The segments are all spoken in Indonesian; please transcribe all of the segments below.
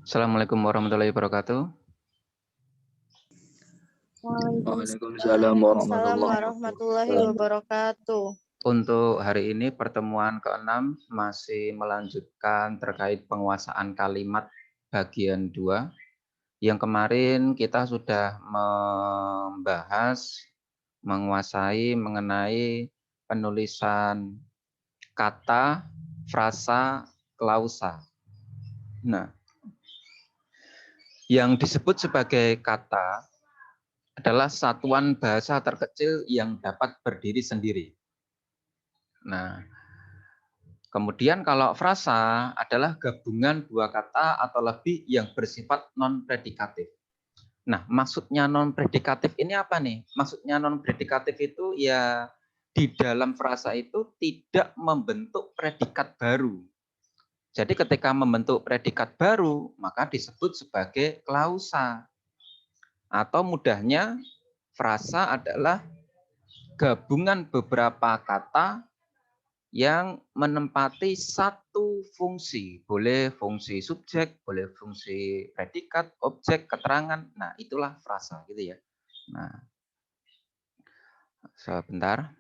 Assalamualaikum warahmatullahi wabarakatuh. Waalaikumsalam warahmatullahi wabarakatuh. Untuk hari ini pertemuan ke-6 masih melanjutkan terkait penguasaan kalimat bagian 2. Yang kemarin kita sudah membahas menguasai mengenai penulisan kata, frasa, klausa. Nah, yang disebut sebagai kata adalah satuan bahasa terkecil yang dapat berdiri sendiri. Nah, kemudian kalau frasa adalah gabungan dua kata atau lebih yang bersifat non-predikatif. Nah, maksudnya non-predikatif ini apa nih? Maksudnya non-predikatif itu ya di dalam frasa itu tidak membentuk predikat baru. Jadi ketika membentuk predikat baru, maka disebut sebagai klausa. Atau mudahnya, frasa adalah gabungan beberapa kata yang menempati satu fungsi. Boleh fungsi subjek, boleh fungsi predikat, objek, keterangan. Nah, itulah frasa gitu ya. Nah, sebentar.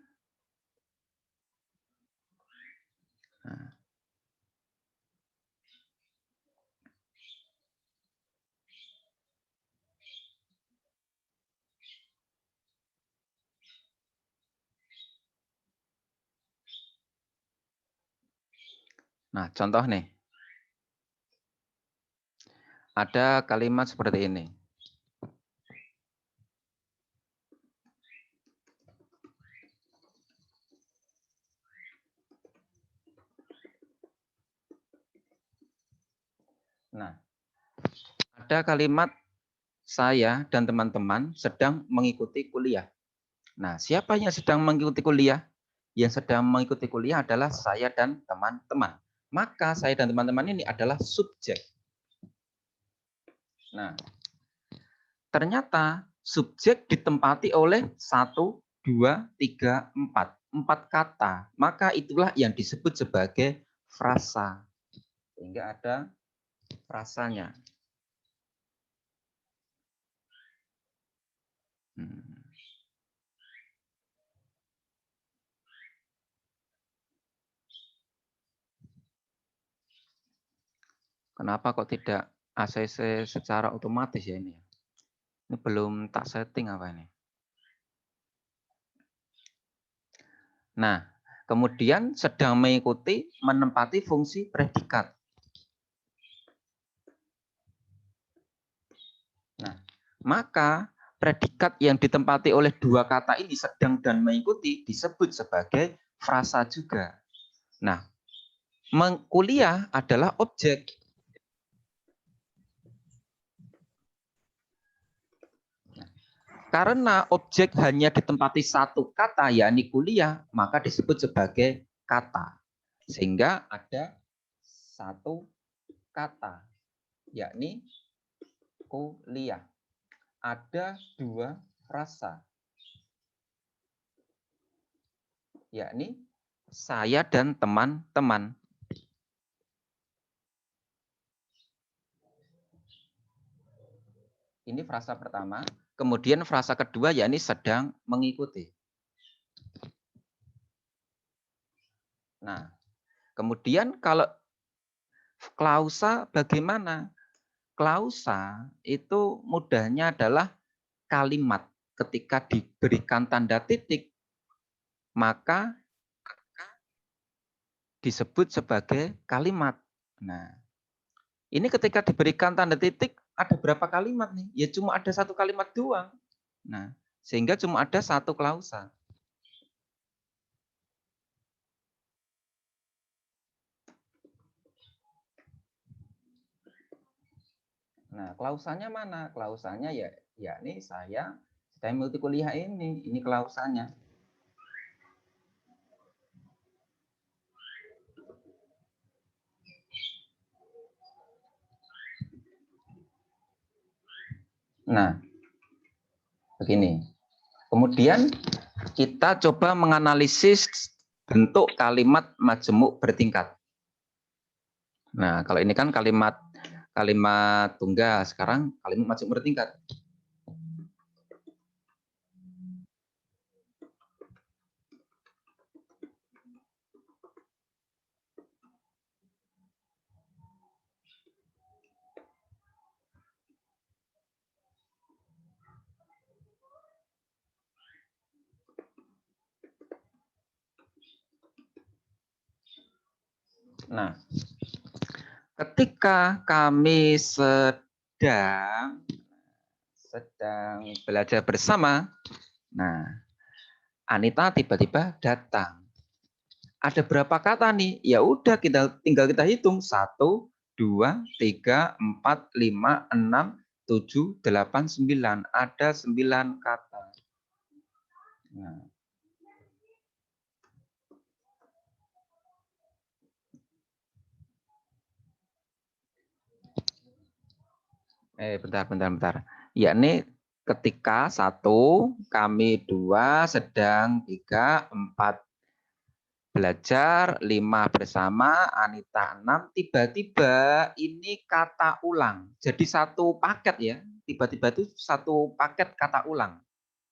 Nah, contoh nih. Ada kalimat seperti ini. Nah, ada kalimat saya dan teman-teman sedang mengikuti kuliah. Nah, siapa yang sedang mengikuti kuliah? Yang sedang mengikuti kuliah adalah saya dan teman-teman. Maka saya dan teman-teman ini adalah subjek. Nah, ternyata subjek ditempati oleh 1, 2, 3, 4. 4 kata. Maka itulah yang disebut sebagai frasa. Sehingga ada frasanya. Kenapa kok tidak ACC secara otomatis ya ini? Ini belum tak setting apa ini? Nah, kemudian sedang mengikuti menempati fungsi predikat. Nah, maka predikat yang ditempati oleh dua kata ini sedang dan mengikuti disebut sebagai frasa juga. Nah, kuliah adalah objek. Karena objek hanya ditempati satu kata, yakni kuliah, maka disebut sebagai kata. Sehingga ada satu kata, yakni kuliah. Ada dua frasa, yakni saya dan teman-teman. Ini frasa pertama. Kemudian frasa kedua yakni sedang mengikuti. Nah, kemudian kalau klausa bagaimana? Klausa itu mudahnya adalah kalimat. Ketika diberikan tanda titik, maka disebut sebagai kalimat. Nah, ini ketika diberikan tanda titik, ada berapa kalimat nih? Ya cuma ada satu kalimat doang. Nah, sehingga cuma ada satu klausa. Nah, klausanya mana? Klausanya ya ini saya mengikuti kuliah ini klausanya. Nah, begini. Kemudian kita coba menganalisis bentuk kalimat majemuk bertingkat. Nah, kalau ini kan kalimat kalimat tunggal, sekarang kalimat majemuk bertingkat. Nah, ketika kami sedang belajar bersama, nah, Anita tiba-tiba datang. Ada berapa kata nih? Ya udah tinggal kita hitung. 1, 2, 3, 4, 5, 6, 7, 8, 9. Ada 9 kata. Nah. Bentar. Yakni ketika 1, kami 2, sedang 3, 4 belajar, 5 bersama, Anita 6, tiba-tiba ini kata ulang. Jadi satu paket ya, tiba-tiba itu satu paket kata ulang.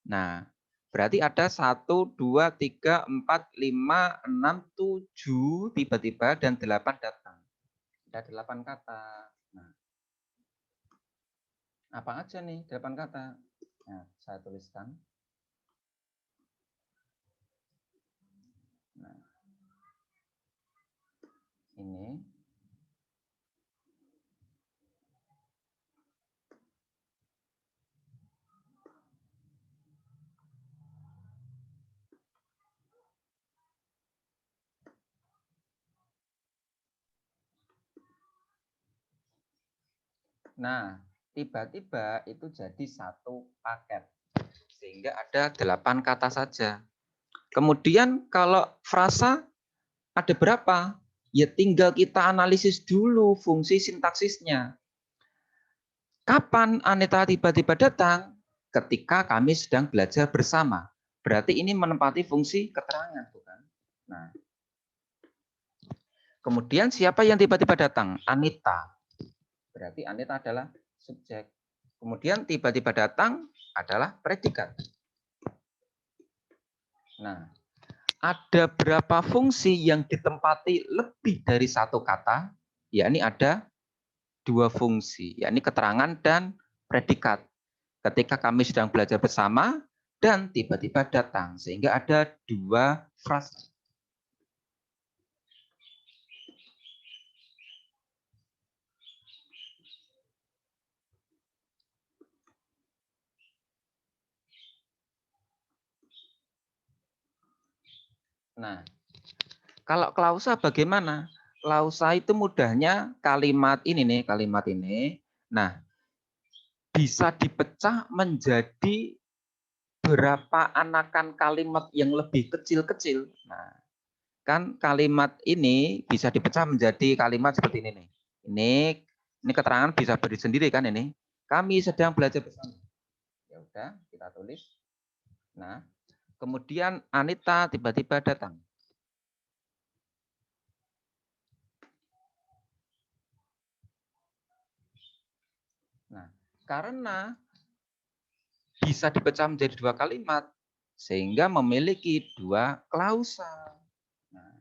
Nah, berarti ada 1, 2, 3, 4, 5, 6, 7 tiba-tiba dan 8 datang. Ada 8 kata. Nah, apa aja nih 8 kata? Nah, saya tuliskan. Nah, ini. Nah, tiba-tiba itu jadi satu paket. Sehingga ada 8 kata saja. Kemudian kalau frasa ada berapa? Ya tinggal kita analisis dulu fungsi sintaksisnya. Kapan Anita tiba-tiba datang? Ketika kami sedang belajar bersama. Berarti ini menempati fungsi keterangan, bukan? Nah, kemudian siapa yang tiba-tiba datang? Anita. Berarti Anita adalah subjek. Kemudian tiba-tiba datang adalah predikat. Nah, ada berapa fungsi yang ditempati lebih dari satu kata? Yakni ada 2 fungsi, yakni keterangan dan predikat. Ketika kami sedang belajar bersama dan tiba-tiba datang, sehingga ada 2 frasa. Nah, kalau klausa bagaimana? Klausa itu mudahnya kalimat ini nih, kalimat ini. Nah, bisa dipecah menjadi berapa anakan kalimat yang lebih kecil-kecil. Nah, kan kalimat ini bisa dipecah menjadi kalimat seperti ini nih. Ini keterangan bisa berdiri sendiri kan ini. Kami sedang belajar bersama. Ya udah, kita tulis. Nah, kemudian Anita tiba-tiba datang. Nah, karena bisa dipecah menjadi 2 kalimat, sehingga memiliki 2 klausa. Nah,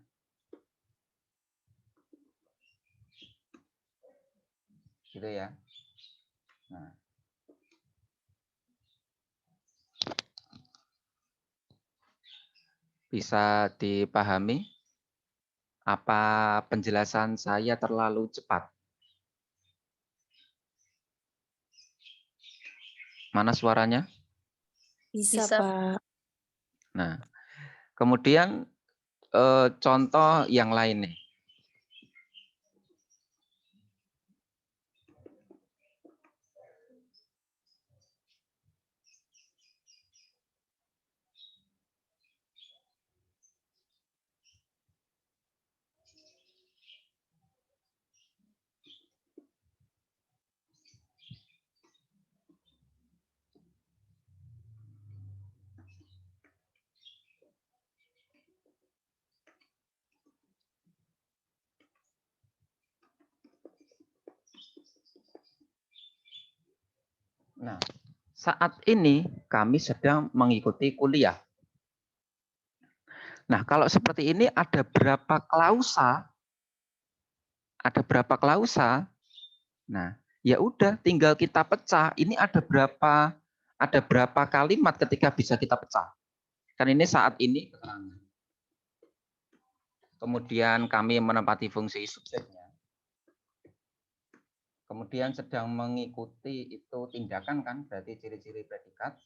gitu ya. Nah, bisa dipahami? Apa penjelasan saya terlalu cepat? Mana suaranya? Bisa, Pak. Nah, kemudian contoh yang lain nih. Nah, saat ini kami sedang mengikuti kuliah. Nah, kalau seperti ini ada berapa klausa? Ada berapa klausa? Nah, ya udah tinggal kita pecah. Ini ada berapa kalimat ketika bisa kita pecah? Kan ini saat ini keterangan. Kemudian kami menempati fungsi subjeknya. Kemudian sedang mengikuti itu tindakan kan, berarti ciri-ciri predikat.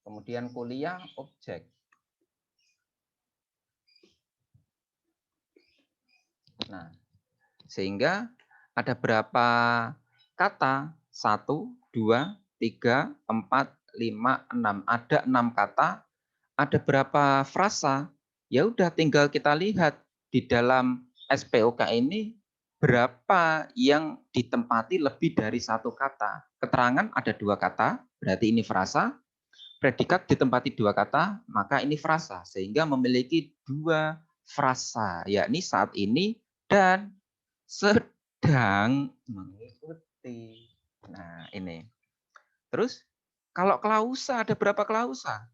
Kemudian kuliah objek. Nah, sehingga ada berapa kata? 1, 2, 3, 4, 5, 6. Ada 6 kata. Ada berapa frasa? Ya udah tinggal kita lihat di dalam SPOK ini berapa yang ditempati lebih dari satu kata. Keterangan ada 2 kata, berarti ini frasa. Predikat ditempati 2 kata, maka ini frasa. Sehingga memiliki 2 frasa, yakni saat ini dan sedang mengikuti. Nah, ini. Terus, kalau klausa, ada berapa klausa?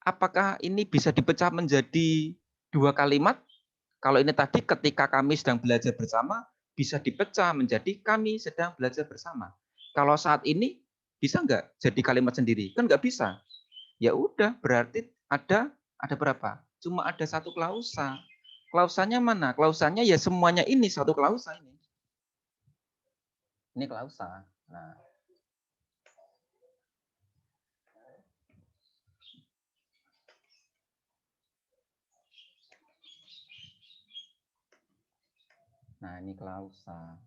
Apakah ini bisa dipecah menjadi 2 kalimat? Kalau ini tadi ketika kami sedang belajar bersama, bisa dipecah menjadi kami sedang belajar bersama. Kalau saat ini, bisa nggak jadi kalimat sendiri? Kan nggak bisa. Ya udah, berarti ada berapa? Cuma ada 1 klausa. Klausanya mana? Klausanya ya semuanya ini 1 klausa ini. Ini klausa. Nah, ini klausa.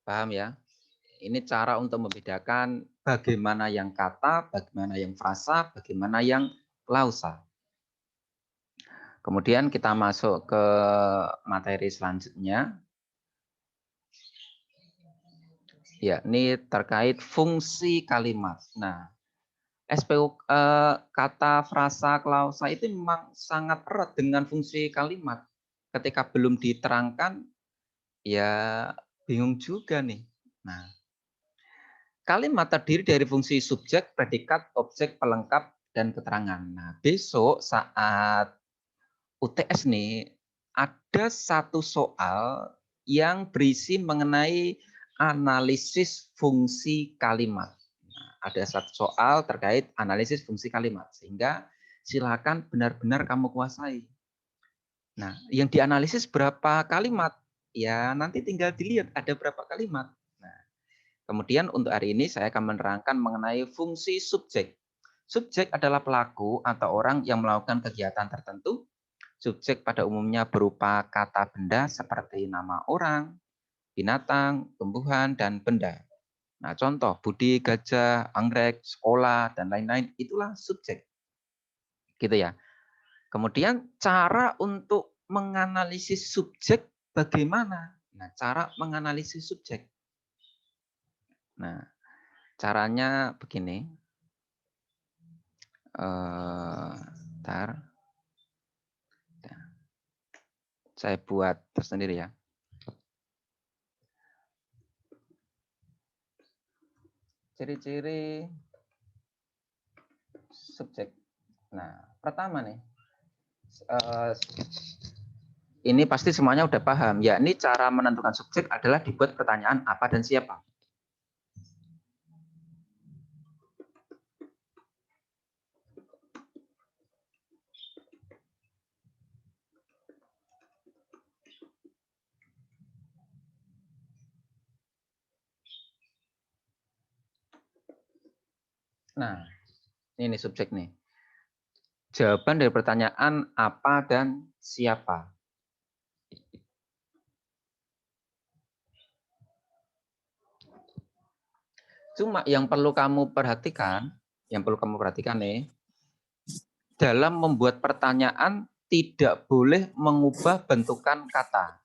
Paham ya? Ini cara untuk membedakan bagaimana yang kata, bagaimana yang frasa, bagaimana yang klausa. Kemudian kita masuk ke materi selanjutnya. Ya, ini terkait fungsi kalimat. Nah, SPO kata, frasa, klausa itu memang sangat erat dengan fungsi kalimat. Ketika belum diterangkan, ya bingung juga nih. Nah, kalimat terdiri dari fungsi subjek, predikat, objek, pelengkap, dan keterangan. Nah, besok saat UTS nih, ada 1 soal yang berisi mengenai analisis fungsi kalimat. Nah, ada 1 soal terkait analisis fungsi kalimat, sehingga silakan benar-benar kamu kuasai. Nah, yang dianalisis berapa kalimat? Ya, nanti tinggal dilihat ada berapa kalimat. Nah, kemudian untuk hari ini saya akan menerangkan mengenai fungsi subjek. Subjek adalah pelaku atau orang yang melakukan kegiatan tertentu. Subjek pada umumnya berupa kata benda seperti nama orang, binatang, tumbuhan, dan benda. Nah, contoh budi, gajah, anggrek, sekolah, dan lain-lain, itulah subjek. Gitu ya. Kemudian cara untuk menganalisis subjek bagaimana? Nah, cara menganalisis subjek. Nah, caranya begini. Bentar. Saya buat tersendiri ya. Ciri-ciri subjek. Nah, pertama nih. Ini pasti semuanya udah paham. Ya, ini cara menentukan subjek adalah dibuat pertanyaan apa dan siapa. Nah, ini subjek nih. Jawaban dari pertanyaan apa dan siapa. Cuma yang perlu kamu perhatikan nih, dalam membuat pertanyaan tidak boleh mengubah bentukan kata.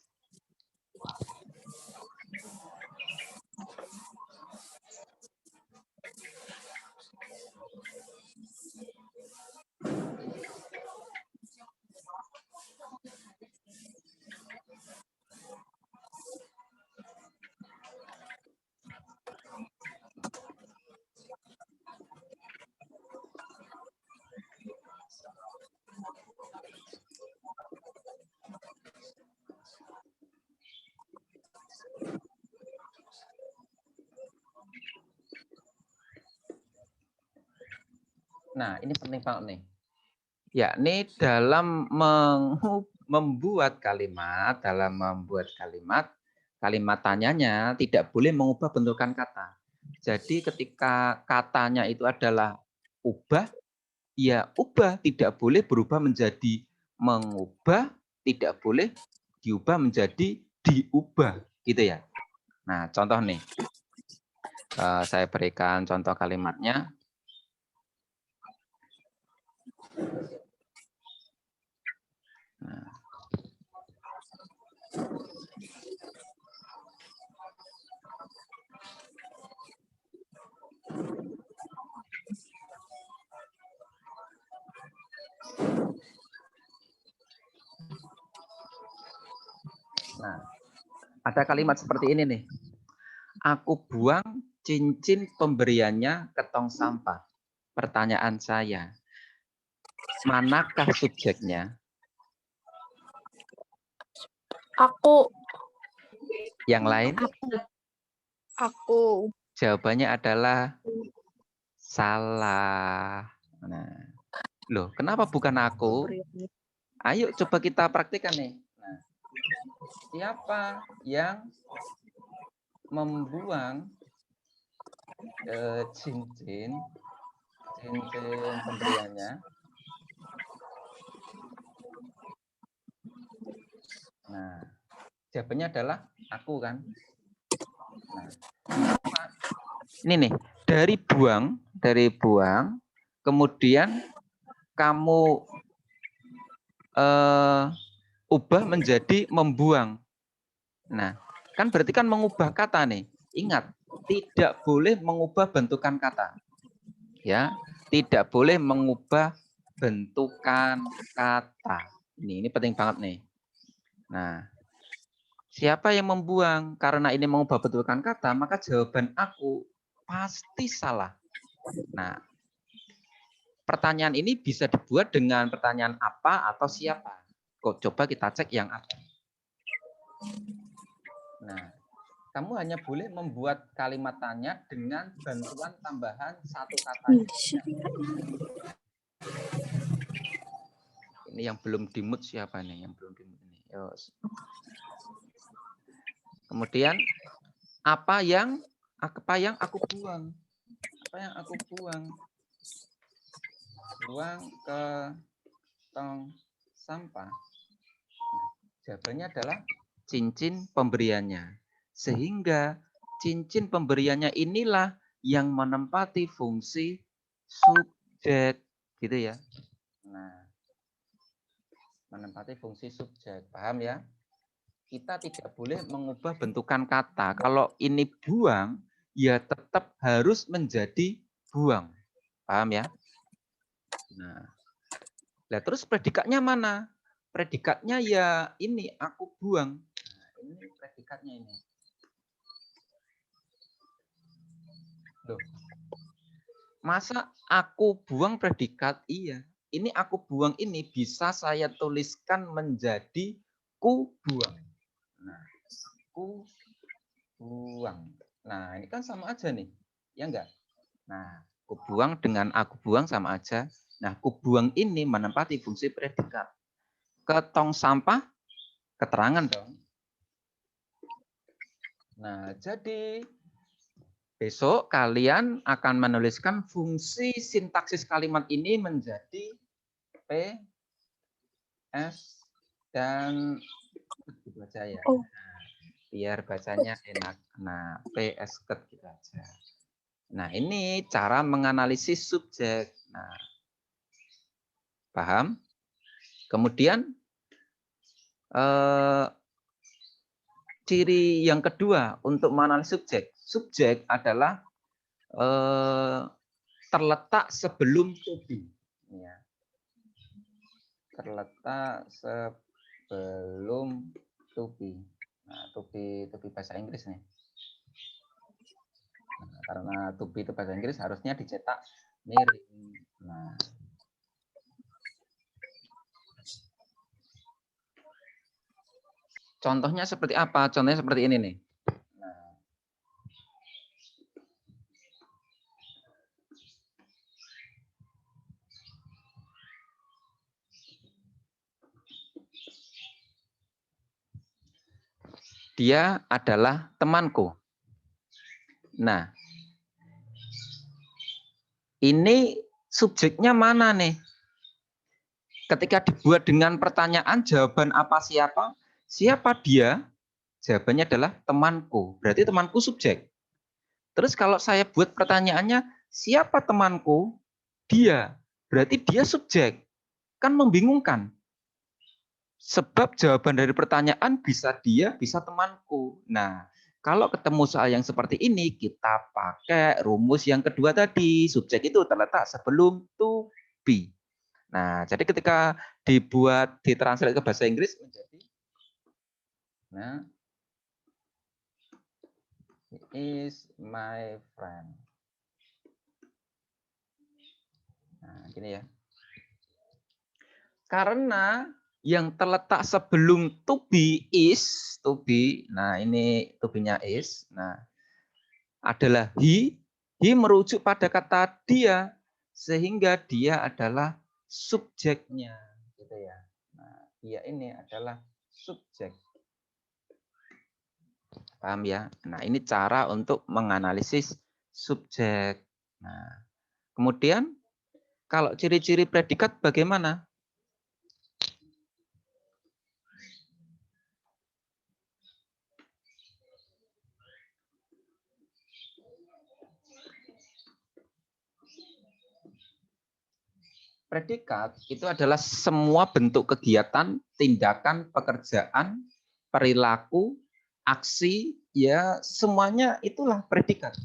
Nah, ini penting banget nih. Yakni dalam membuat kalimat, kalimat tanyanya tidak boleh mengubah bentukan kata. Jadi ketika katanya itu adalah ubah, ya ubah, tidak boleh berubah menjadi mengubah, tidak boleh diubah menjadi diubah, gitu ya. Nah, contoh nih, saya berikan contoh kalimatnya. Nah. Nah, ada kalimat seperti ini nih. Aku buang cincin pemberiannya ke tong sampah. Pertanyaan saya, manakah subjeknya? Aku. Yang lain? Aku. Jawabannya adalah salah. Nah, loh, kenapa bukan aku? Ayo coba kita praktikkan nih. Nah, siapa yang membuang cincin pemberiannya? Nah, jawabannya adalah aku kan. Nah, ini nih, dari buang, kemudian kamu ubah menjadi membuang. Nah, kan berarti kan mengubah kata nih. Ingat, tidak boleh mengubah bentukan kata. Ya, tidak boleh mengubah bentukan kata. Ini penting banget nih. Nah, siapa yang membuang? Karena ini mengubah bentukan kata, maka jawaban aku pasti salah. Nah, pertanyaan ini bisa dibuat dengan pertanyaan apa atau siapa. Kok coba kita cek yang apa. Nah, kamu hanya boleh membuat kalimat tanya dengan bantuan tambahan satu kata. Ini yang belum dimut siapa nih? Yang belum dimut ini. Yos. Kemudian apa yang aku buang? Apa yang aku buang? Buang ke tong sampah. Nah, jawabannya adalah cincin pemberiannya. Sehingga cincin pemberiannya inilah yang menempati fungsi subjek, gitu ya. Nah, menempati fungsi subjek, paham ya? Kita tidak boleh mengubah bentukan kata. Kalau ini buang, ya tetap harus menjadi buang, paham ya? Nah, terus predikatnya mana? Predikatnya ya ini aku buang. Nah, ini predikatnya ini. Loh, masa aku buang predikat? Iya. Ini aku buang ini bisa saya tuliskan menjadi ku buang. Nah, ku buang. Nah, ini kan sama aja nih. Ya enggak? Nah, ku buang dengan aku buang sama aja. Nah, ku buang ini menempati fungsi predikat. Ke tong sampah, keterangan dong. Nah, jadi besok kalian akan menuliskan fungsi sintaksis kalimat ini menjadi P, S, dan gitu aja ya. Nah, biar bacanya enak. Nah, P, S, ket gitu aja. Nah, ini cara menganalisis subjek. Nah, paham? Kemudian, ciri yang kedua untuk menganalisis subjek. Subjek adalah terletak sebelum to be. Ya. Terletak sebelum to be. Nah, to be bahasa Inggris nih. Nah, karena to be itu bahasa Inggris harusnya dicetak miring. Nah, contohnya seperti apa? Contohnya seperti ini nih. Nah, dia adalah temanku. Nah, ini subjeknya mana nih? Ketika dibuat dengan pertanyaan jawaban apa siapa? Siapa dia? Jawabannya adalah temanku. Berarti temanku subjek. Terus kalau saya buat pertanyaannya, siapa temanku? Dia. Berarti dia subjek. Kan membingungkan. Sebab jawaban dari pertanyaan bisa dia, bisa temanku. Nah, kalau ketemu soal yang seperti ini, kita pakai rumus yang kedua tadi. Subjek itu terletak sebelum to be. Nah, jadi ketika dibuat, ditranslate ke bahasa Inggris menjadi, nah, he is my friend. Nah, gini ya. Karena yang terletak sebelum to be is, to be, nah ini to be-nya is, nah adalah he merujuk pada kata dia, sehingga dia adalah subjeknya, gitu ya. Nah, dia ini adalah subjek. Paham ya? Nah, ini cara untuk menganalisis subjek. Nah, kemudian kalau ciri-ciri predikat bagaimana? Predikat itu adalah semua bentuk kegiatan, tindakan, pekerjaan, perilaku, aksi, ya semuanya itulah predikat.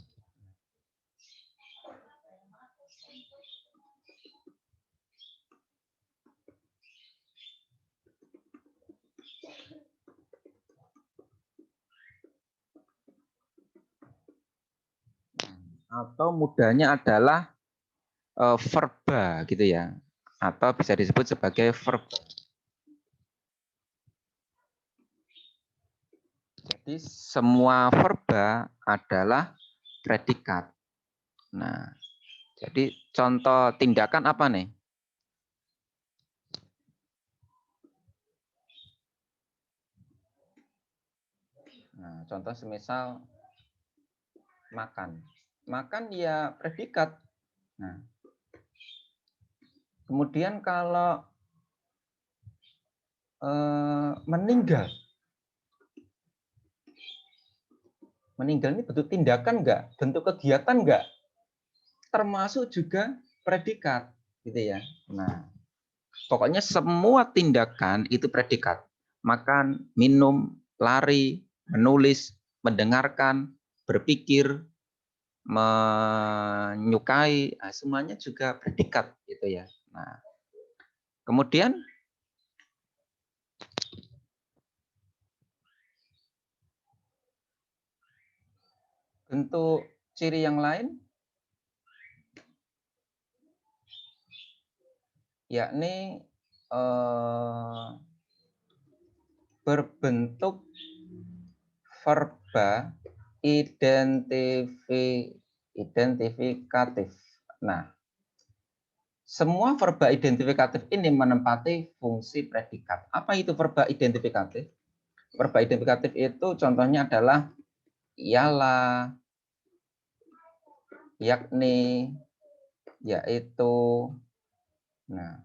Atau mudahnya adalah verba gitu ya. Atau bisa disebut sebagai verba. Jadi semua verba adalah predikat. Nah, jadi contoh tindakan apa nih? Nah, contoh semisal makan. Makan ya predikat. Nah, kemudian kalau meninggal. Meninggal ini bentuk tindakan enggak? Bentuk kegiatan enggak? Termasuk juga predikat, gitu ya. Nah, pokoknya semua tindakan itu predikat. Makan, minum, lari, menulis, mendengarkan, berpikir, menyukai, nah, semuanya juga predikat, gitu ya. Nah, kemudian bentuk ciri yang lain, yakni berbentuk verba identifikatif. Nah, semua verba identifikatif ini menempati fungsi predikat. Apa itu verba identifikatif? Verba identifikatif itu contohnya adalah ialah, yakni, yaitu, nah,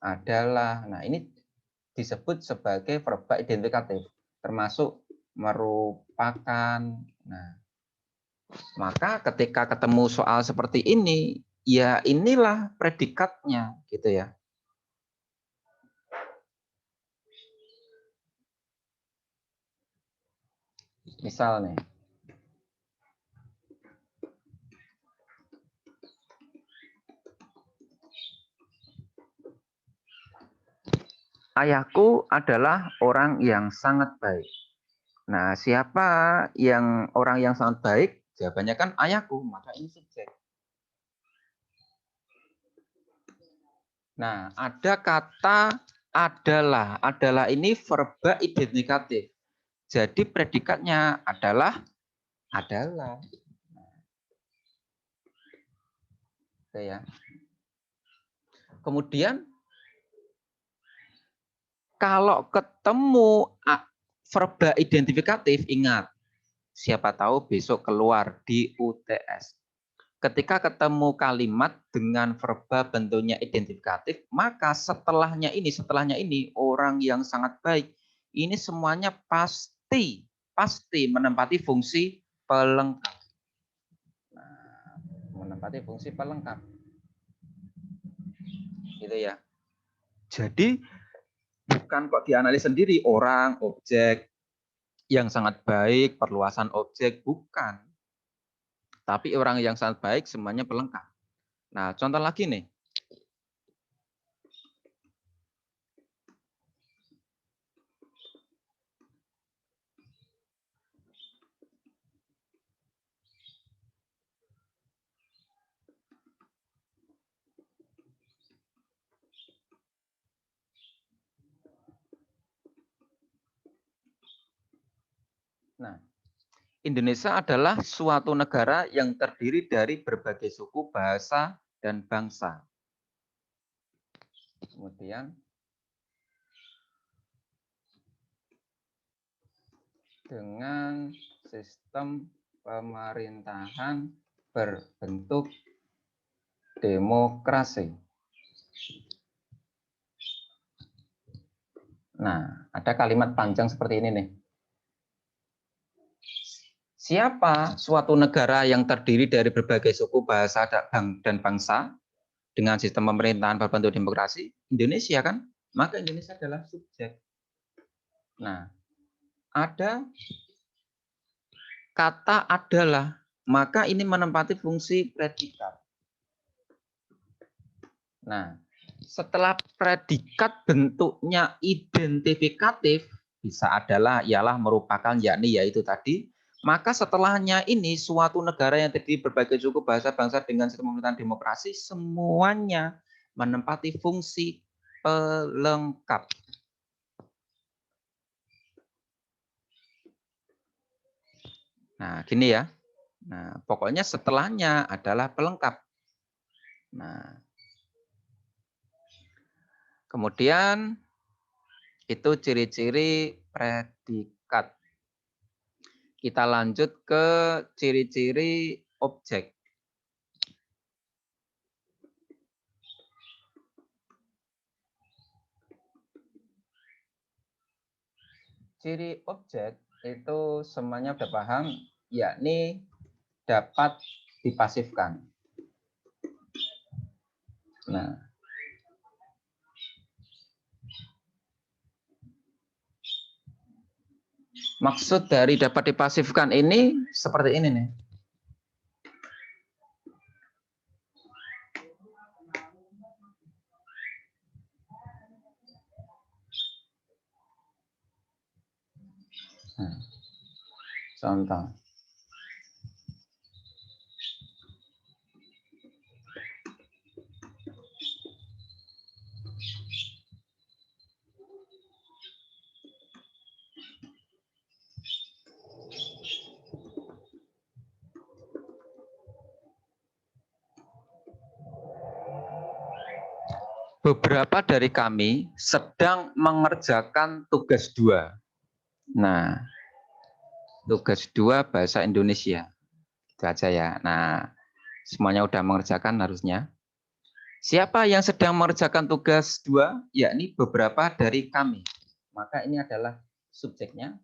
adalah. Nah, ini disebut sebagai verba identifikatif, termasuk merupakan. Nah, maka ketika ketemu soal seperti ini, ya inilah predikatnya, gitu ya. Misal nih, ayahku adalah orang yang sangat baik. Nah, siapa yang orang yang sangat baik? Jawabannya kan ayahku, maka ini subjek. Nah, ada kata adalah. Adalah ini verba identifikatif. Jadi predikatnya adalah. Oke ya. Kemudian kalau ketemu verba identifikatif, ingat, siapa tahu besok keluar di UTS. Ketika ketemu kalimat dengan verba bentuknya identifikatif, maka setelahnya ini orang yang sangat baik. Ini semuanya pasti menempati fungsi pelengkap. Nah, menempati fungsi pelengkap. Gitu ya. Jadi bukan kok dianalisis sendiri orang, objek yang sangat baik, perluasan objek, bukan. Tapi orang yang sangat baik semuanya pelengkap. Nah, contoh lagi nih. Nah, Indonesia adalah suatu negara yang terdiri dari berbagai suku, bahasa, dan bangsa. Kemudian dengan sistem pemerintahan berbentuk demokrasi. Nah, ada kalimat panjang seperti ini nih. Siapa suatu negara yang terdiri dari berbagai suku, bahasa, dan bangsa dengan sistem pemerintahan berbentuk demokrasi? Indonesia kan? Maka Indonesia adalah subjek. Nah, ada kata adalah, maka ini menempati fungsi predikat. Nah, setelah predikat bentuknya identifikatif, bisa adalah, ialah, merupakan, yakni, yaitu tadi, maka setelahnya ini suatu negara yang terdiri berbagai suku, bahasa, bangsa dengan sistem pemerintahan demokrasi, semuanya menempati fungsi pelengkap. Nah, gini ya. Nah, pokoknya setelahnya adalah pelengkap. Nah, kemudian itu ciri-ciri predikat. Kita lanjut ke ciri-ciri objek. Ciri objek itu semuanya udah paham, yakni dapat dipasifkan. Nah, maksud dari dapat dipasifkan ini seperti ini nih. Nah, contoh. Beberapa dari kami sedang mengerjakan tugas 2. Nah, tugas 2 bahasa Indonesia. Itu aja ya. Nah, semuanya udah mengerjakan harusnya. Siapa yang sedang mengerjakan tugas 2? Yakni beberapa dari kami. Maka ini adalah subjeknya.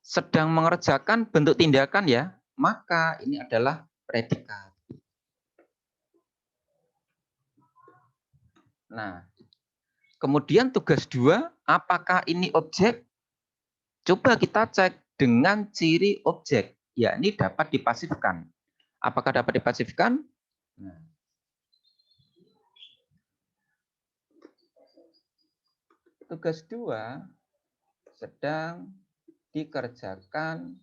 Sedang mengerjakan bentuk tindakan ya. Maka ini adalah predikat. Nah, kemudian tugas 2, apakah ini objek? Coba kita cek dengan ciri objek, yakni dapat dipasifkan. Apakah dapat dipasifkan? Nah, tugas 2 sedang dikerjakan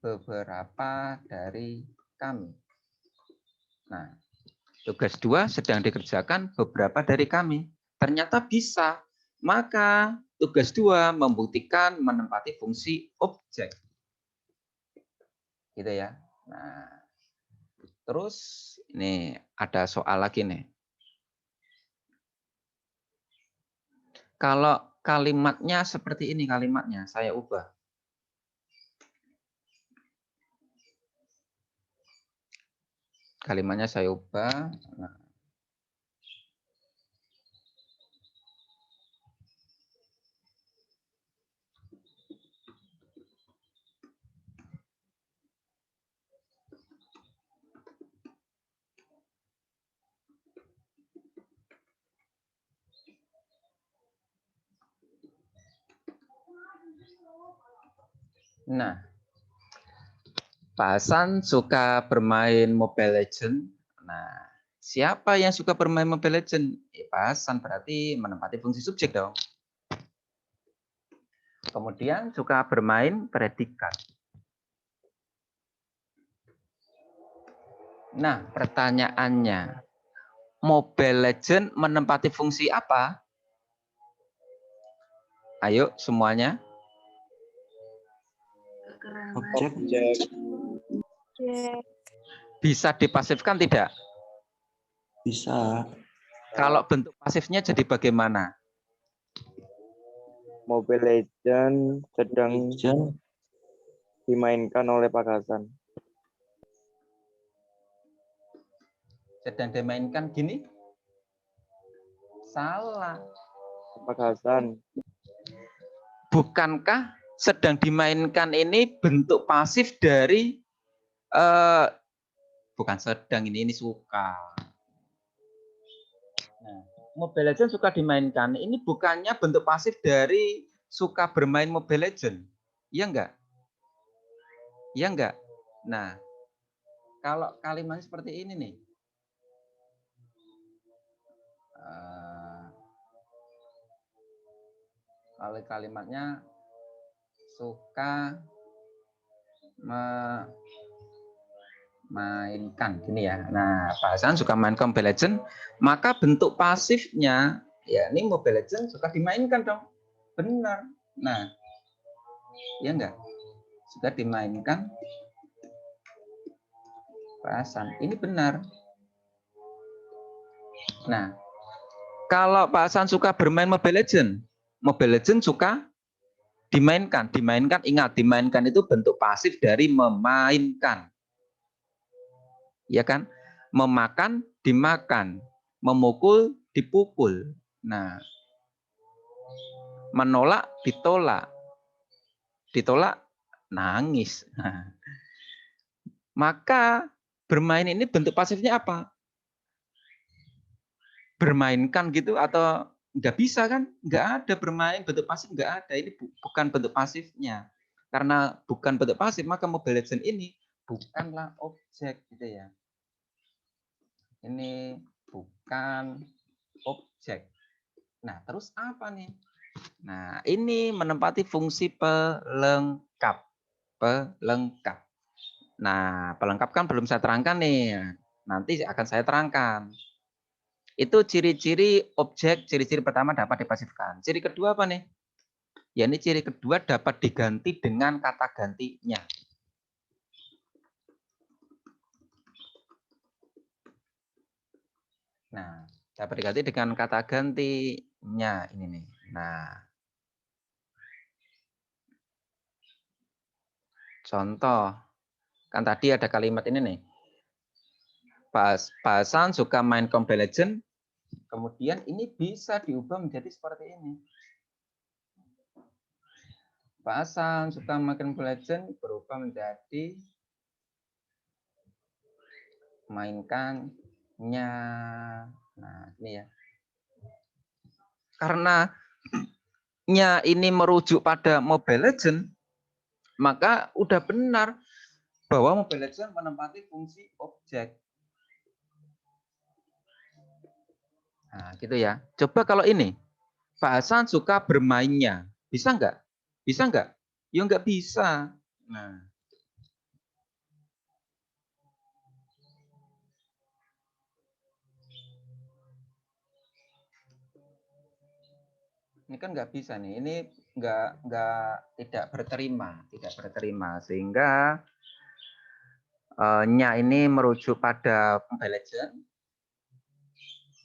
beberapa dari kami. Nah, tugas 2 sedang dikerjakan beberapa dari kami. Ternyata bisa. Maka tugas 2 membuktikan menempati fungsi objek. Gitu ya. Nah, terus ini ada soal lagi nih. Kalau kalimatnya seperti ini kalimatnya, saya ubah. Kalimatnya saya ubah. Nah, Pak Hasan suka bermain Mobile Legends. Nah, siapa yang suka bermain Mobile Legends? Pak Hasan berarti menempati fungsi subjek dong. Kemudian suka bermain predikat. Nah, pertanyaannya, Mobile Legends menempati fungsi apa? Ayo semuanya. Objek. Bisa dipasifkan tidak? Bisa. Kalau bentuk pasifnya jadi bagaimana? Mobile Legends sedang dimainkan oleh Pak Hasan. Sedang dimainkan gini? Salah. Pak Hasan. Bukankah sedang dimainkan ini bentuk pasif dari bukan sedang ini suka. Nah, Mobile Legends suka dimainkan. Ini bukannya bentuk pasif dari suka bermain Mobile Legends. Iya enggak? Iya enggak? Nah, kalau kalimatnya seperti ini nih. Kalau kalimatnya suka memainkan gini ya. Nah, Pak Hasan suka main Mobile Legends, maka bentuk pasifnya ya ini Mobile Legends suka dimainkan dong. Benar. Nah, ya enggak? Suka dimainkan Pak Hasan. Ini benar. Nah, kalau Pak Hasan suka bermain Mobile Legends suka dimainkan. Dimainkan, ingat, dimainkan itu bentuk pasif dari memainkan. Ya kan? Memakan, dimakan. Memukul, dipukul. Nah, menolak, ditolak. Ditolak, nangis. Nah, maka bermain ini bentuk pasifnya apa? Bermainkan gitu atau nggak bisa kan? Nggak ada bermain bentuk pasif, nggak ada. Ini bukan bentuk pasifnya. Karena bukan bentuk pasif, maka Mobile Legends ini bukanlah objek gitu ya. Ini bukan objek. Nah, terus apa nih? Nah, ini menempati fungsi pelengkap. Pelengkap. Nah, pelengkap kan belum saya terangkan nih. Nanti akan saya terangkan. Itu ciri-ciri objek, ciri-ciri pertama dapat dipasifkan. Ciri kedua apa nih? Ya, ini ciri kedua dapat diganti dengan kata gantinya. Nah, dapat diganti dengan kata gantinya ini nih. Nah, contoh, kan tadi ada kalimat ini nih. Pak Hasan suka main Mobile Legends, kemudian ini bisa diubah menjadi seperti ini. Pak Hasan suka main Mobile Legends berubah menjadi mainkannya. Nah, ini ya. Karena nya ini merujuk pada Mobile Legends, maka udah benar bahwa Mobile Legends menempati fungsi objek. Nah, gitu ya. Coba kalau ini, Pak Hasan suka bermainnya. Bisa nggak? Bisa nggak? Ya nggak bisa. Nah, ini kan nggak bisa nih. Ini tidak berterima. Sehingga nya ini merujuk pada Mobile Legends.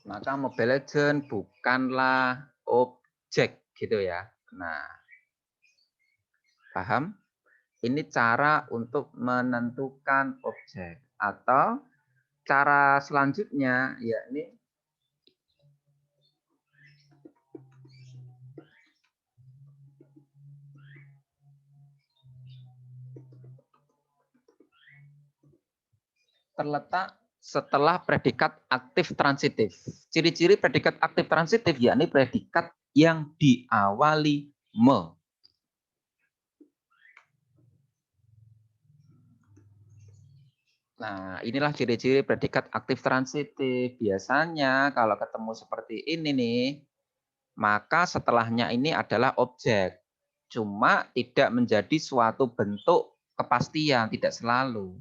Maka Mobile Legends bukanlah objek gitu ya. Nah, paham? Ini cara untuk menentukan objek atau cara selanjutnya yakni terletak setelah predikat aktif transitif. Ciri-ciri predikat aktif transitif yakni predikat yang diawali me. Nah, inilah ciri-ciri predikat aktif transitif. Biasanya kalau ketemu seperti ini nih, maka setelahnya ini adalah objek. Cuma tidak menjadi suatu bentuk kepastian, tidak selalu.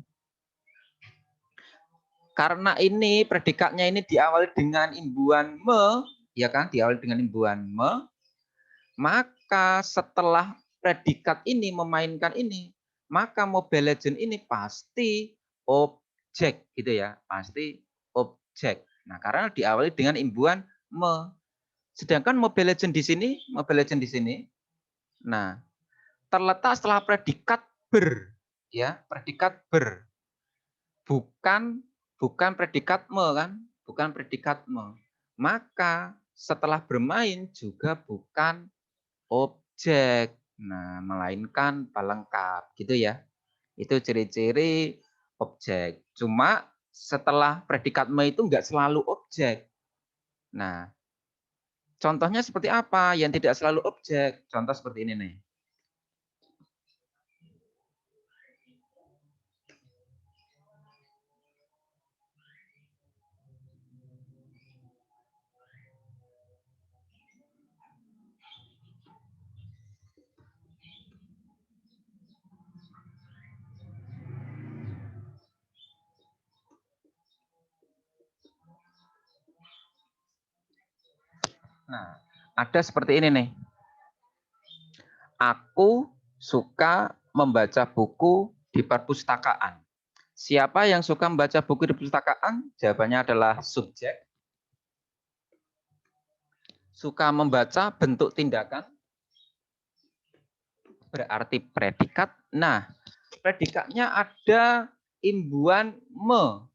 Karena ini predikatnya ini diawali dengan imbuhan me, ya kan? Diawali dengan imbuhan me, maka setelah predikat ini memainkan ini, maka Mobile Legends ini pasti objek gitu ya, pasti objek. Nah, karena diawali dengan imbuhan me. Sedangkan Mobile Legends di sini, nah, terletak setelah predikat ber, ya, predikat ber. Bukan predikat me kan, bukan predikat me. Maka setelah bermain juga bukan objek. Nah, melainkan pelengkap gitu ya. Itu ciri-ciri objek. Cuma setelah predikat me itu enggak selalu objek. Nah, contohnya seperti apa yang tidak selalu objek? Contoh seperti ini nih. Nah, ada seperti ini nih. Aku suka membaca buku di perpustakaan. Siapa yang suka membaca buku di perpustakaan? Jawabannya adalah subjek. Suka membaca bentuk tindakan, berarti predikat. Nah, predikatnya ada imbuhan me,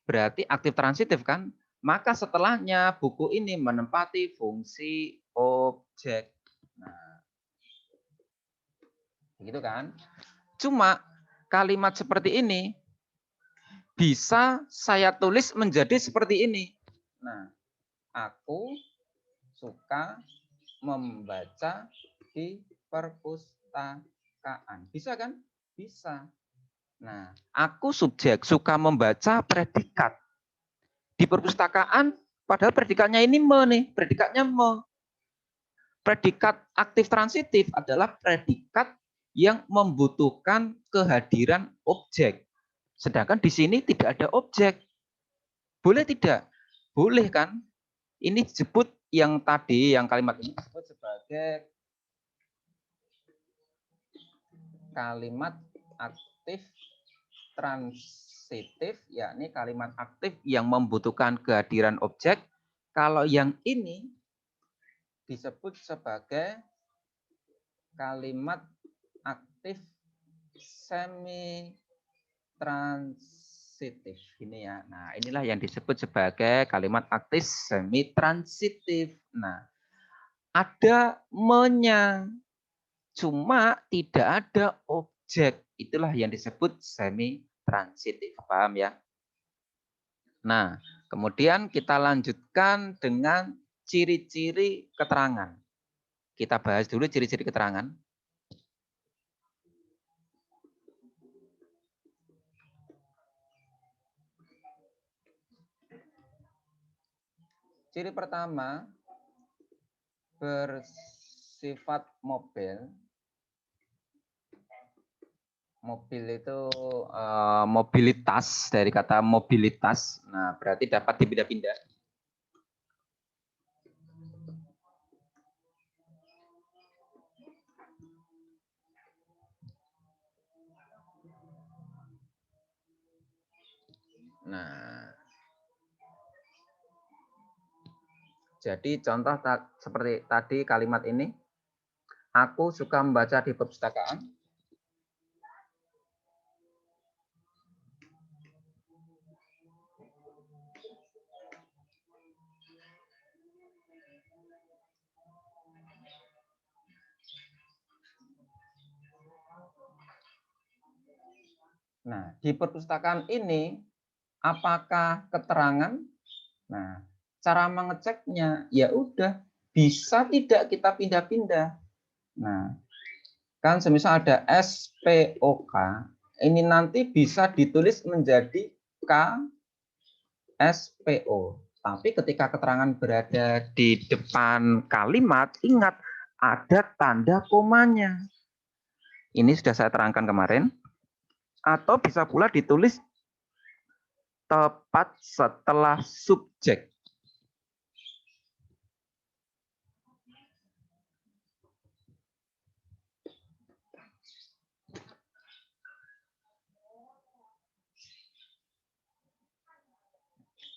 berarti aktif transitif kan? Maka setelahnya buku ini menempati fungsi objek. Nah, begitu kan? Cuma kalimat seperti ini bisa saya tulis menjadi seperti ini. Nah, aku suka membaca di perpustakaan. Bisa kan? Bisa. Nah, aku subjek suka membaca predikat. Di perpustakaan, padahal predikatnya ini me nih, predikatnya me. Predikat aktif transitif adalah predikat yang membutuhkan kehadiran objek. Sedangkan di sini tidak ada objek. Boleh tidak? Boleh kan? Ini disebut yang tadi, yang kalimat ini disebut sebagai kalimat aktif transitif, yakni kalimat aktif yang membutuhkan kehadiran objek. Kalau yang ini disebut sebagai kalimat aktif semi transitif. Ini ya. Nah, inilah yang disebut sebagai kalimat aktif semi transitif. Nah, ada menya, cuma tidak ada objek. Itulah yang disebut semi transitif. Paham ya? Nah, kemudian kita lanjutkan dengan ciri-ciri keterangan. Kita bahas dulu ciri-ciri keterangan. Ciri pertama, bersifat mobil. Mobil itu mobilitas, dari kata mobilitas. Nah, berarti dapat dipindah-pindah. Nah, Jadi contoh seperti tadi kalimat ini, aku suka membaca di perpustakaan. Nah, di perpustakaan ini, apakah keterangan? Nah, cara mengeceknya, ya udah, bisa tidak kita pindah-pindah. Nah, kan semisal ada SPOK, ini nanti bisa ditulis menjadi KSPO. Tapi ketika keterangan berada di depan kalimat, ingat ada tanda komanya. Ini sudah saya terangkan kemarin. Atau bisa pula ditulis tepat setelah subjek.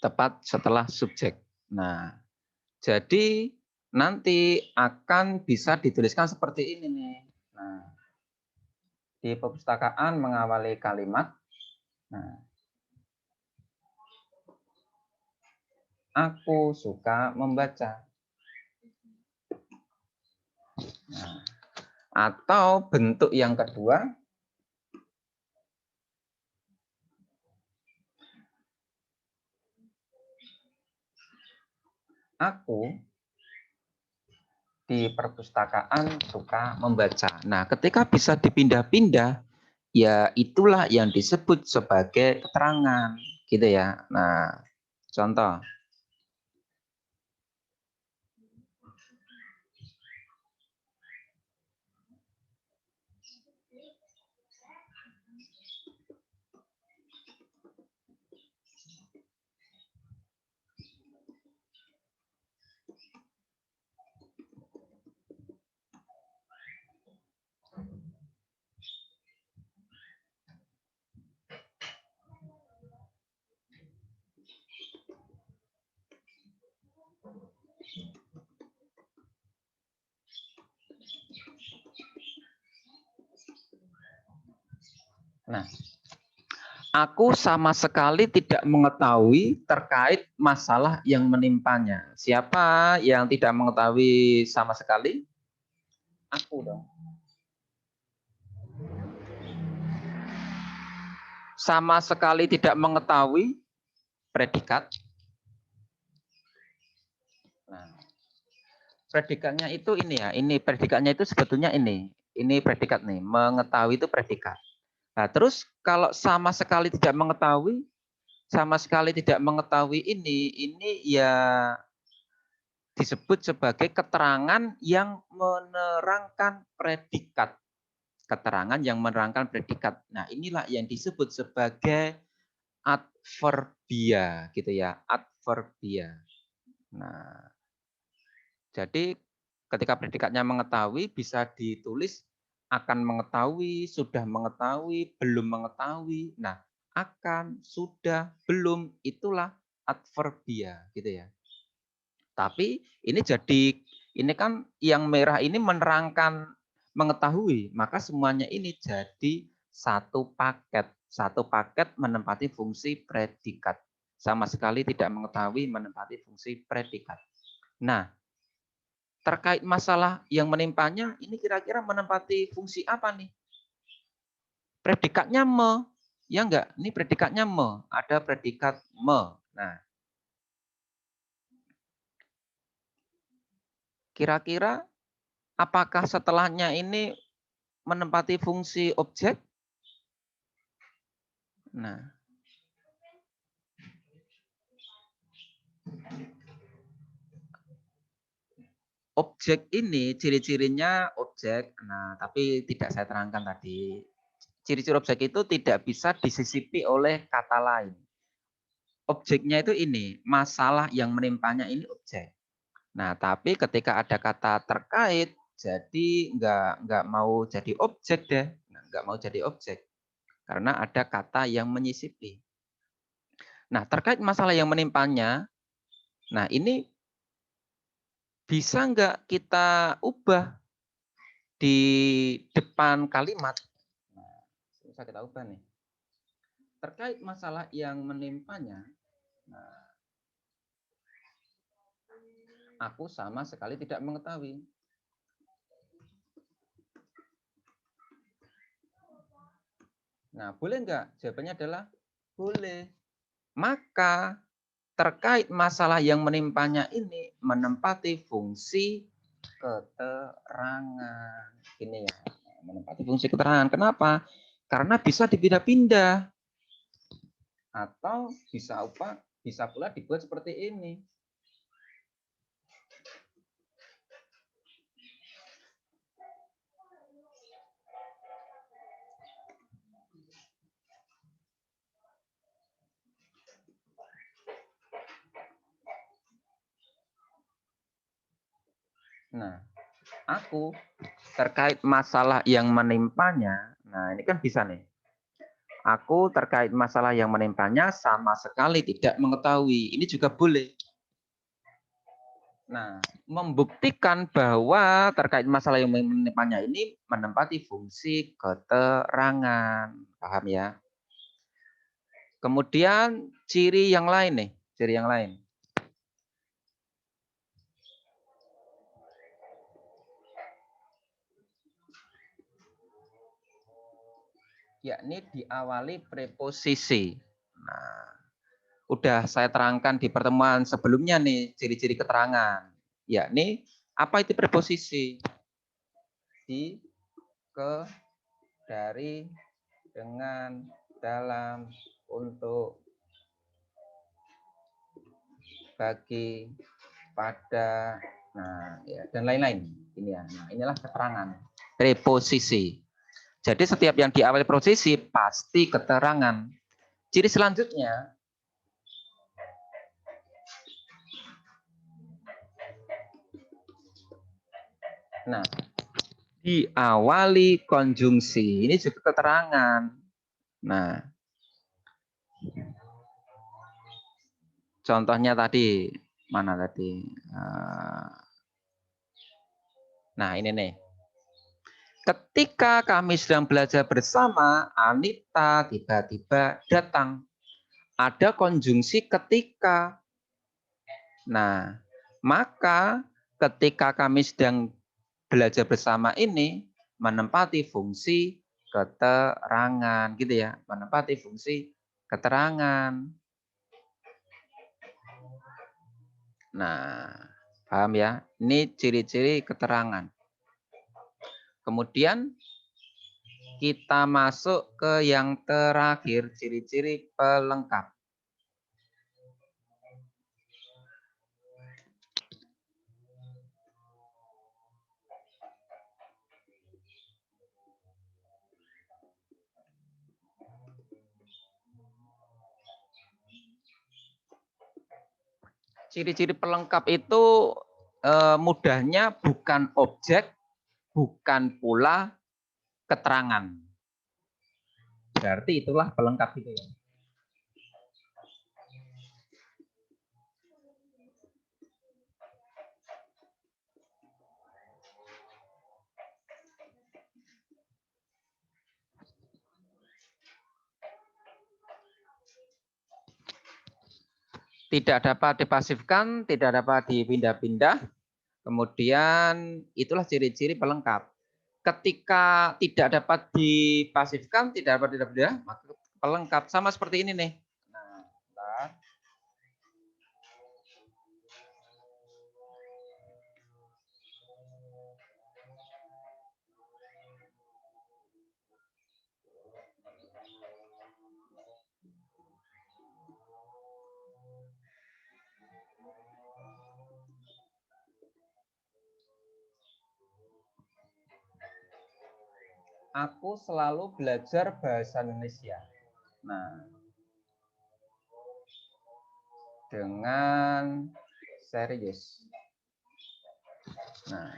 Tepat setelah subjek. Nah, jadi nanti akan bisa dituliskan seperti ini nih. Nah, di perpustakaan mengawali kalimat. Nah, aku suka membaca. Nah, atau bentuk yang kedua, aku di perpustakaan suka membaca. Nah, ketika bisa dipindah-pindah, ya itulah yang disebut sebagai keterangan, gitu ya. Nah, contoh. Nah, aku sama sekali tidak mengetahui terkait masalah yang menimpanya. Siapa yang tidak mengetahui sama sekali? Aku dong. Sama sekali tidak mengetahui predikat. Nah, predikatnya itu ini ya, ini predikatnya itu sebetulnya ini. Ini predikat nih, mengetahui itu predikat. Nah, terus kalau sama sekali tidak mengetahui, ini ya disebut sebagai keterangan yang menerangkan predikat. Keterangan yang menerangkan predikat. Nah, inilah yang disebut sebagai adverbia, gitu ya, adverbia. Nah, jadi ketika predikatnya mengetahui bisa ditulis akan mengetahui, sudah mengetahui, belum mengetahui. Nah, akan, sudah, belum, itulah adverbia, gitu ya. Tapi ini kan yang merah ini menerangkan mengetahui, maka semuanya ini jadi satu paket menempati fungsi predikat. Sama sekali tidak mengetahui menempati fungsi predikat. Nah, terkait masalah yang menimpanya, ini kira-kira menempati fungsi apa nih? Predikatnya me, ya enggak? Ini predikatnya me, ada predikat me. Nah, kira-kira apakah setelahnya ini menempati fungsi objek? Nah, objek ini ciri-cirinya objek. Nah, tapi tidak saya terangkan tadi. Ciri-ciri objek itu tidak bisa disisipi oleh kata lain. Objeknya itu ini, masalah yang menimpanya ini objek. Nah, tapi ketika ada kata terkait, jadi nggak mau jadi objek deh, nggak mau jadi objek karena ada kata yang menyisipi. Nah, terkait masalah yang menimpanya, nah ini Bisa nggak kita ubah di depan kalimat? Nah, bisa kita ubah nih. Terkait masalah yang menimpanya, nah, aku sama sekali tidak mengetahui. Nah, boleh nggak? Jawabannya adalah boleh. Maka terkait masalah yang menimpanya ini menempati fungsi keterangan. Ini ya, menempati fungsi keterangan. Kenapa? Karena bisa dipindah-pindah. Atau bisa pula dibuat seperti ini. Nah, aku terkait masalah yang menimpanya, nah ini kan bisa nih. Aku terkait masalah yang menimpanya sama sekali tidak mengetahui. Ini juga boleh. Nah, membuktikan bahwa terkait masalah yang menimpanya ini menempati fungsi keterangan. Paham ya? Kemudian ciri yang lain nih, ciri yang lain. Yakni diawali preposisi. Nah, udah saya terangkan di pertemuan sebelumnya nih ciri-ciri keterangan. Yakni apa itu preposisi? Di, ke, dari, dengan, dalam, untuk, bagi, pada, nah ya dan lain-lain. Ini ya. Nah, inilah keterangan preposisi. Jadi setiap yang diawali preposisi pasti keterangan. Ciri selanjutnya nah, diawali konjungsi. Ini juga keterangan. Nah, contohnya tadi, mana tadi? Nah, ini nih. Ketika kami sedang belajar bersama, Anita tiba-tiba datang. Ada konjungsi ketika. Nah, maka ketika kami sedang belajar bersama ini menempati fungsi keterangan, gitu ya, menempati fungsi keterangan. Nah, paham ya? Ini ciri-ciri keterangan. Kemudian kita masuk ke yang terakhir, ciri-ciri pelengkap. Ciri-ciri pelengkap itu mudahnya bukan objek, bukan pula keterangan. Berarti itulah pelengkap itu ya. Tidak dapat dipasifkan, tidak dapat dipindah-pindah. Kemudian itulah ciri-ciri pelengkap. Ketika tidak dapat dipasifkan, tidak dapat dipindah, maka pelengkap. Sama seperti ini nih. Nah, bentar. Aku selalu belajar bahasa Indonesia. Nah, dengan serius. Nah,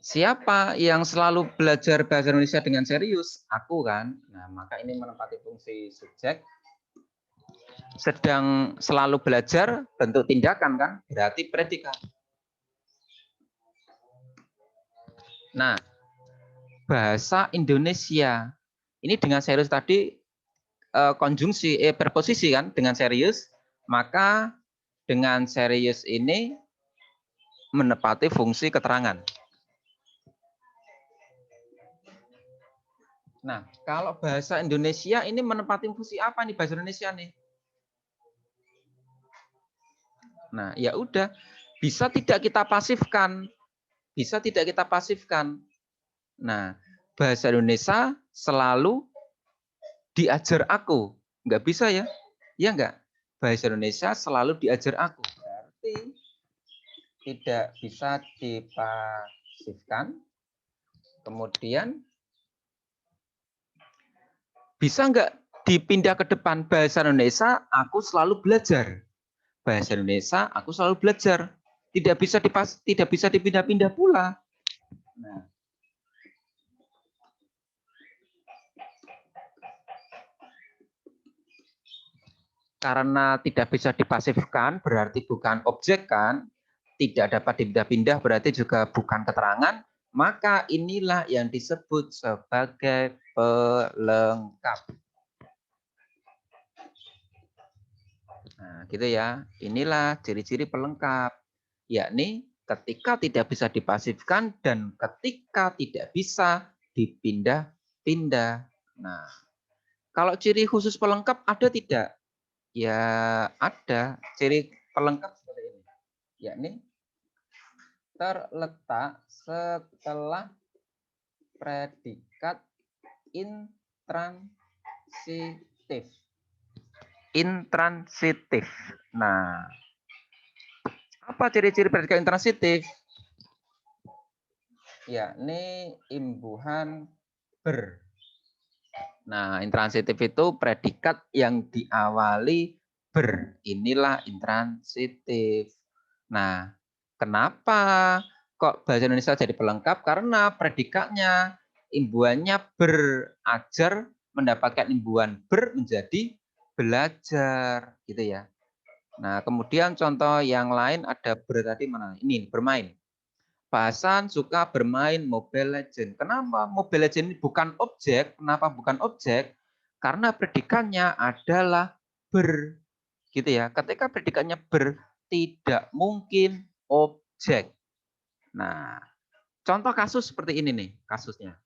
siapa yang selalu belajar bahasa Indonesia dengan serius? Aku kan. Nah, maka ini menempati fungsi subjek. Sedang selalu belajar bentuk tindakan kan? Berarti predikat. Nah, bahasa Indonesia. Ini dengan serius tadi konjungsi preposisi kan dengan serius, maka dengan serius ini menepati fungsi keterangan. Nah, kalau bahasa Indonesia ini menepati fungsi apa nih bahasa Indonesia nih? Nah, ya udah, bisa tidak kita pasifkan. Bisa tidak kita pasifkan. Nah, bahasa Indonesia selalu diajar aku. Enggak bisa ya? Ya enggak? Bahasa Indonesia selalu diajar aku. Berarti tidak bisa dipasifkan. Kemudian bisa enggak dipindah ke depan? Bahasa Indonesia aku selalu belajar. Bahasa Indonesia aku selalu belajar. Tidak bisa dipindah-pindah pula. Nah, karena tidak bisa dipasifkan berarti bukan objek kan, tidak dapat dipindah-pindah berarti juga bukan keterangan, maka inilah yang disebut sebagai pelengkap. Nah, gitu ya. Inilah ciri-ciri pelengkap, yakni ketika tidak bisa dipasifkan dan ketika tidak bisa dipindah-pindah. Nah, kalau ciri khusus pelengkap ada tidak? Ya, ada ciri pelengkap seperti ini, yakni terletak setelah predikat intransitif. Intransitif. Nah, apa ciri-ciri predikat intransitif? Yakni imbuhan ber. Nah, intransitif itu predikat yang diawali ber. Inilah intransitif. Nah, kenapa kok bahasa Indonesia jadi pelengkap? Karena predikatnya, imbuhannya berajar, mendapatkan imbuhan ber menjadi belajar, gitu ya. Nah, kemudian contoh yang lain ada ber tadi mana? Ini bermain. Pak Hasan suka bermain Mobile Legends. Kenapa Mobile Legends ini bukan objek? Kenapa bukan objek? Karena predikannya adalah ber. Gitu ya. Ketika predikannya ber, tidak mungkin objek. Nah, contoh kasus seperti ini nih, kasusnya.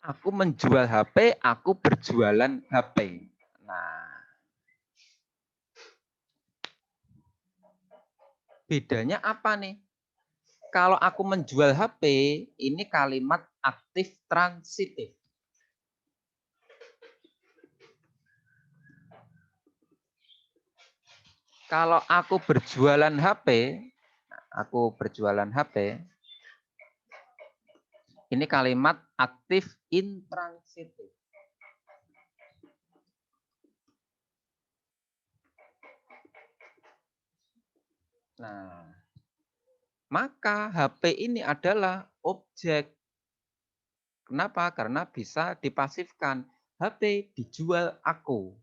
Aku menjual HP, aku berjualan HP. Nah, bedanya apa nih? Kalau aku menjual HP, ini kalimat aktif transitif. Kalau aku berjualan HP, ini kalimat aktif intransitif. Nah, maka HP ini adalah objek. Kenapa? Karena bisa dipasifkan. HP dijual aku.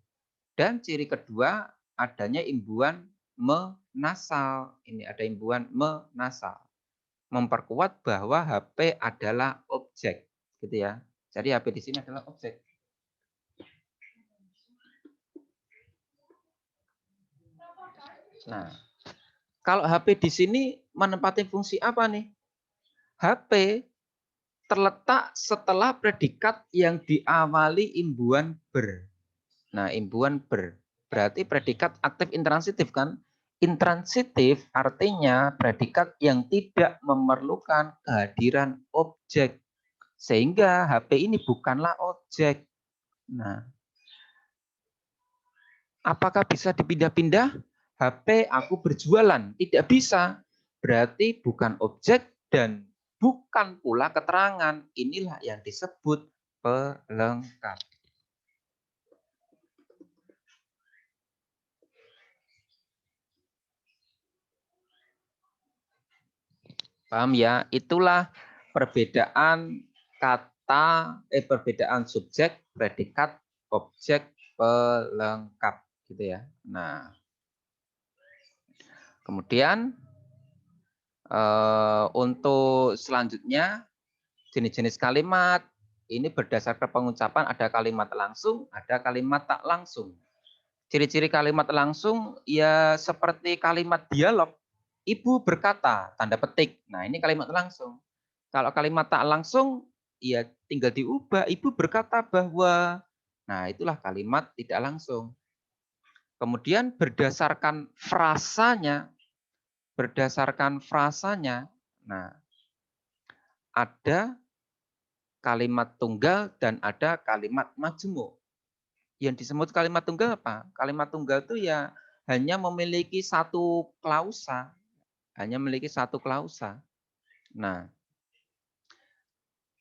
Dan ciri kedua adanya imbuhan menasal. Ini ada imbuhan menasal. Memperkuat bahwa HP adalah objek, gitu ya. Jadi HP di sini adalah objek. Nah, kalau HP di sini menempati fungsi apa nih? HP terletak setelah predikat yang diawali imbuhan ber. Nah, imbuhan ber. Berarti predikat aktif intransitif kan? Intransitif artinya predikat yang tidak memerlukan kehadiran objek. Sehingga HP ini bukanlah objek. Nah, apakah bisa dipindah-pindah? HP aku berjualan. Tidak bisa. Berarti bukan objek dan bukan pula keterangan. Inilah yang disebut pelengkap. Paham ya? Itulah perbedaan perbedaan subjek, predikat, objek, pelengkap gitu ya. Nah, kemudian untuk selanjutnya jenis-jenis kalimat ini berdasarkan pengucapan, ada kalimat langsung, ada kalimat tak langsung. Ciri-ciri kalimat langsung ya seperti kalimat dialog. Ibu berkata, tanda petik. Nah, ini kalimat langsung. Kalau kalimat tak langsung, ya tinggal diubah. Ibu berkata bahwa, nah itulah kalimat tidak langsung. Kemudian berdasarkan frasanya, nah ada kalimat tunggal dan ada kalimat majemuk. Yang disebut kalimat tunggal apa? Kalimat tunggal itu ya hanya memiliki satu klausa. Nah,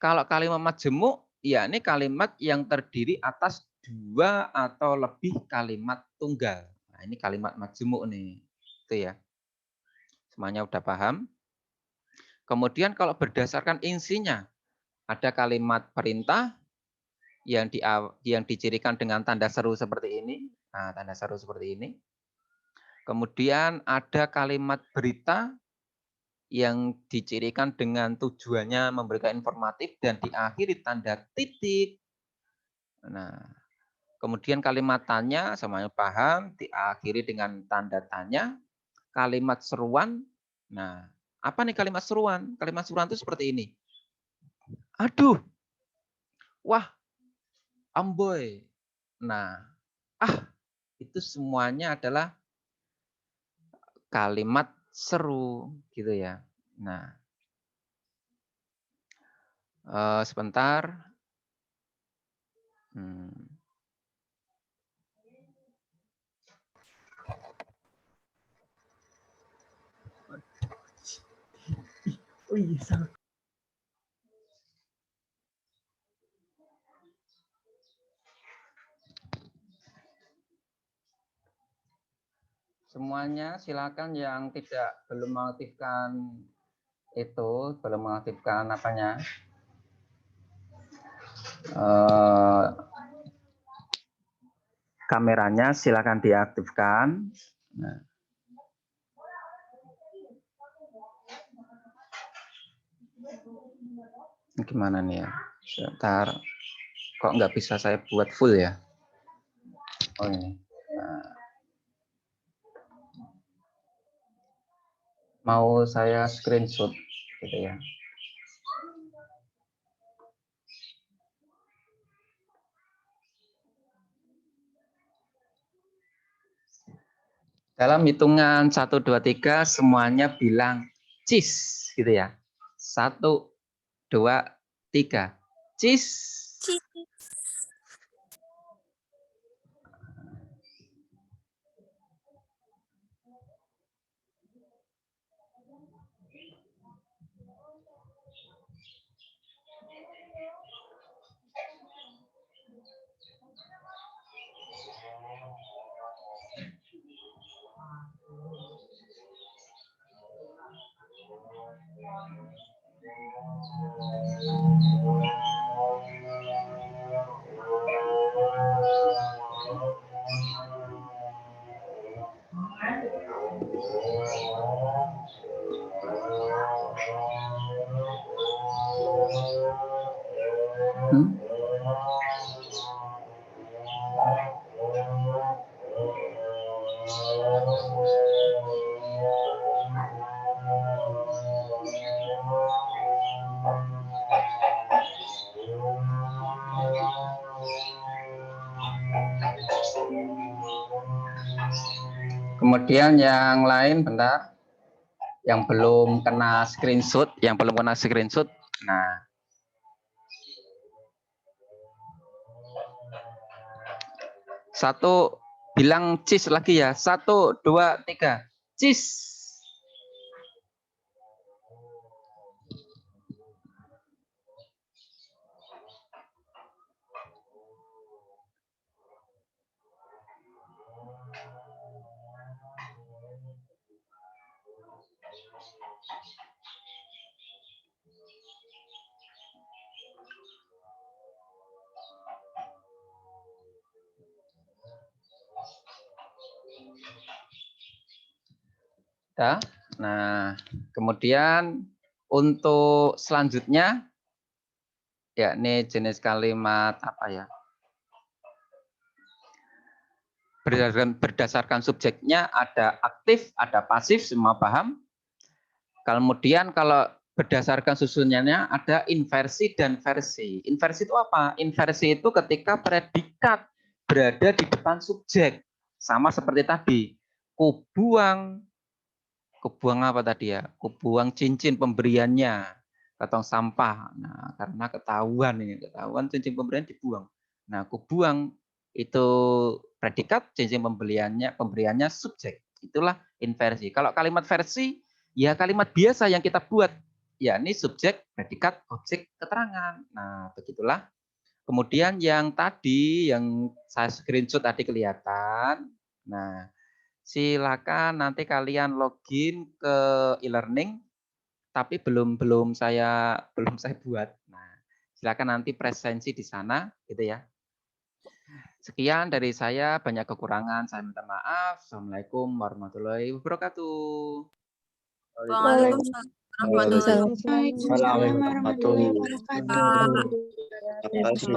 kalau kalimat majemuk, ya ini kalimat yang terdiri atas dua atau lebih kalimat tunggal. Nah, ini kalimat majemuk nih. Itu ya. Semuanya udah paham? Kemudian kalau berdasarkan isinya, ada kalimat perintah yang dicirikan dengan tanda seru seperti ini. Nah, tanda seru seperti ini. Kemudian ada kalimat berita yang dicirikan dengan tujuannya memberikan informatif dan diakhiri tanda titik. Nah, kemudian kalimat tanya, semuanya paham, diakhiri dengan tanda tanya. Kalimat seruan, nah apa nih kalimat seruan? Kalimat seruan itu seperti ini. Aduh, wah, amboy. Nah, itu semuanya adalah kalimat seru gitu ya. Nah, sebentar. Oh iya, salah. Semuanya silakan yang belum mengaktifkan belum mengaktifkan apanya, kameranya silakan diaktifkan. Nah. Gimana nih ya? Sebentar. Kok nggak bisa saya buat full ya? Oh ini. Nah. Mau saya screenshot gitu ya. Dalam hitungan 1, 2, 3 semuanya bilang cheese gitu ya. 1, 2, 3. Cheese. Kemudian yang lain bentar. Yang belum kena screenshot, Nah. Satu bilang cheese lagi ya. 1, 2, 3. Cheese. Ya. Nah, kemudian untuk selanjutnya, yakni jenis kalimat apa ya? Berdasarkan subjeknya ada aktif, ada pasif, semua paham. Kemudian kalau berdasarkan susunannya ada inversi dan versi. Inversi itu apa? Inversi itu ketika predikat berada di depan subjek. Sama seperti tadi. Kubuang apa tadi ya? Kubuang cincin pemberiannya ke tong sampah. Nah, karena ketahuan cincin pemberian dibuang. Nah, kubuang itu predikat, cincin pemberiannya subjek. Itulah inversi. Kalau kalimat versi ya kalimat biasa yang kita buat, yakni subjek, predikat, objek, keterangan. Nah, begitulah. Kemudian yang tadi yang saya screenshot tadi kelihatan. Nah, silakan nanti kalian login ke e-learning, tapi belum saya buat. Nah, silakan nanti presensi di sana, gitu ya. Sekian dari saya, banyak kekurangan, saya minta maaf. Assalamualaikum warahmatullahi wabarakatuh. Waalaikumsalam warahmatullahi Waalaikumsalam warahmatullahi wabarakatuh. wabarakatuh. Terima kasih.